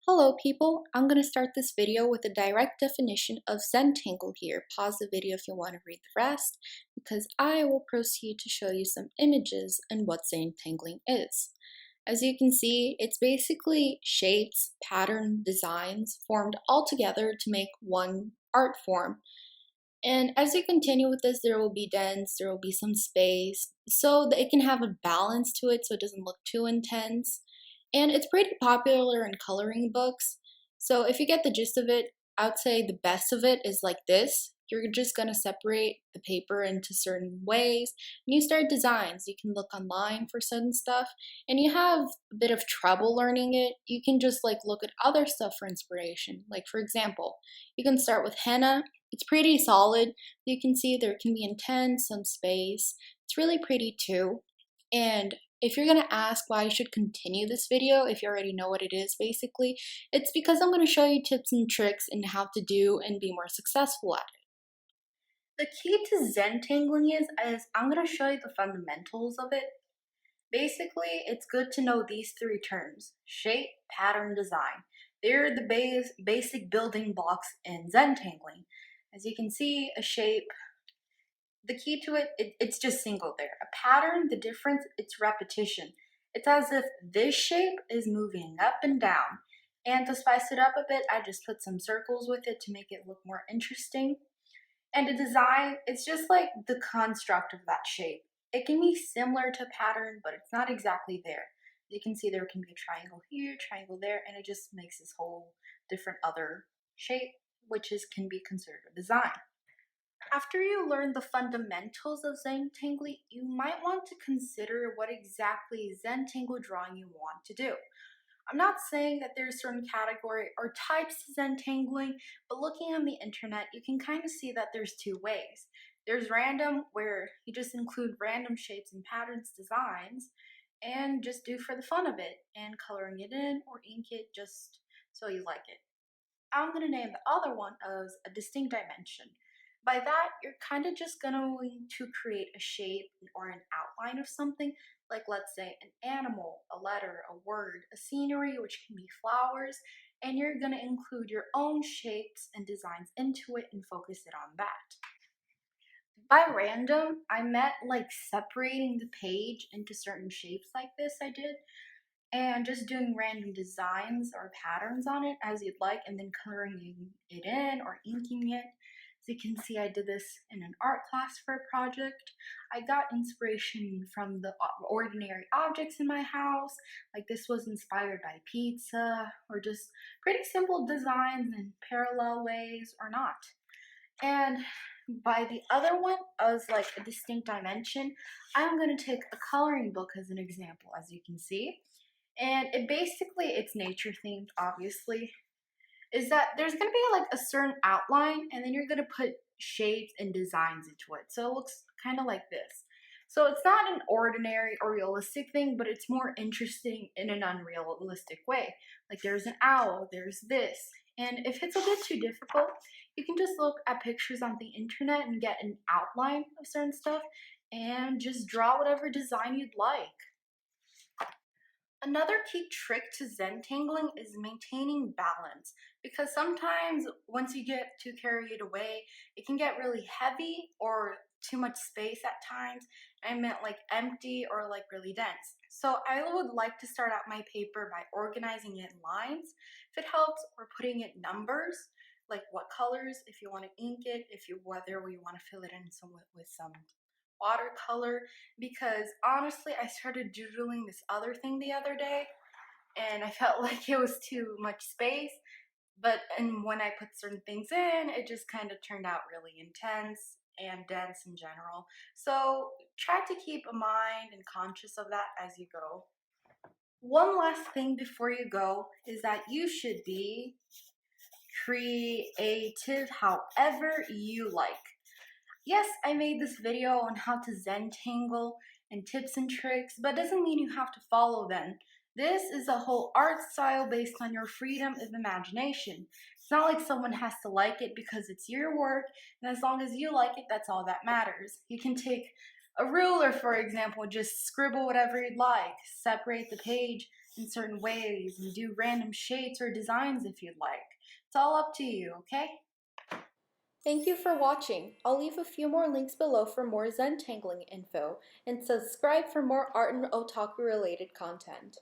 Hello people, I'm going to start this video with a direct definition of Zentangle here. Pause the video if you want to read the rest, because I will proceed to show you some images and what Zentangling is. As you can see, it's basically shapes, pattern, designs formed all together to make one art form. And as you continue with this, there will be dents, there will be some space, so that it can have a balance to it so it doesn't look too intense. And it's pretty popular in coloring books. So if you get the gist of it, I would say the best of it is like this. You're just going to separate the paper into certain ways and you start designs. You can look online for certain stuff, and you have a bit of trouble learning it. You can just look at other stuff for inspiration. Like for example, you can start with henna. It's pretty solid. You can see there can be intense, some space. It's really pretty too. And if you're going to ask why you should continue this video, if you already know what it is basically, it's because I'm going to show you tips and tricks in how to do and be more successful at it. The key to Zentangling is I'm going to show you the fundamentals of it. Basically, it's good to know these three terms: shape, pattern, design. They're the basic building blocks in Zentangling. As you can see, a shape, the key to it's just single there. A pattern, the difference, it's repetition. It's as if this shape is moving up and down. And to spice it up a bit, I just put some circles with it to make it look more interesting. And a design, it's just like the construct of that shape. It can be similar to a pattern, but it's not exactly there. You can see there can be a triangle here, triangle there, and it just makes this whole different other shape, which can be considered a design. After you learn the fundamentals of Zentangling, you might want to consider what exactly Zentangle drawing you want to do. I'm not saying that there's a certain category or types of Zentangling, but looking on the internet, you can kind of see that there's two ways. There's random, where you just include random shapes and patterns, designs, and just do for the fun of it, and coloring it in or ink it just so you like it. I'm going to name the other one as a distinct dimension. By that, you're kind of just going to create a shape or an outline of something, like let's say an animal, a letter, a word, a scenery, which can be flowers, and you're going to include your own shapes and designs into it and focus it on that. By random, I meant like separating the page into certain shapes like this I did, and just doing random designs or patterns on it as you'd like, and then coloring it in or inking it. As you can see, I did this in an art class for a project. I got inspiration from the ordinary objects in my house, like this was inspired by pizza, or just pretty simple designs in parallel ways or not. And by the other one, as like a distinct dimension, I'm going to take a coloring book as an example, as you can see. And it's nature themed, obviously. Is that there's gonna be like a certain outline, and then you're gonna put shapes and designs into it. So it looks kind of like this. So it's not an ordinary or realistic thing, but it's more interesting in an unrealistic way. Like there's an owl, there's this. And if it's a bit too difficult, you can just look at pictures on the internet and get an outline of certain stuff and just draw whatever design you'd like. Another key trick to Zentangling is maintaining balance, because sometimes once you get too carried away, it can get really heavy or too much space at times. I meant like empty or like really dense. So I would like to start out my paper by organizing it in lines, if it helps, or putting it numbers, like what colors, if you want to ink it, whether you want to fill it in with some watercolor, because honestly I started doodling this other thing the other day and I felt like it was too much space, and when I put certain things in, it just kind of turned out really intense and dense in general. So try to keep a mind and conscious of that as you go. One last thing before you go is that you should be creative however you like. Yes, I made this video on how to Zentangle and tips and tricks, but doesn't mean you have to follow them. This is a whole art style based on your freedom of imagination. It's not like someone has to like it because it's your work, and as long as you like it, that's all that matters. You can take a ruler, for example, just scribble whatever you'd like, separate the page, in certain ways and do random shapes or designs if you'd like. It's all up to you, okay? Thank you for watching. I'll leave a few more links below for more Zentangling info, and subscribe for more art and otaku related content.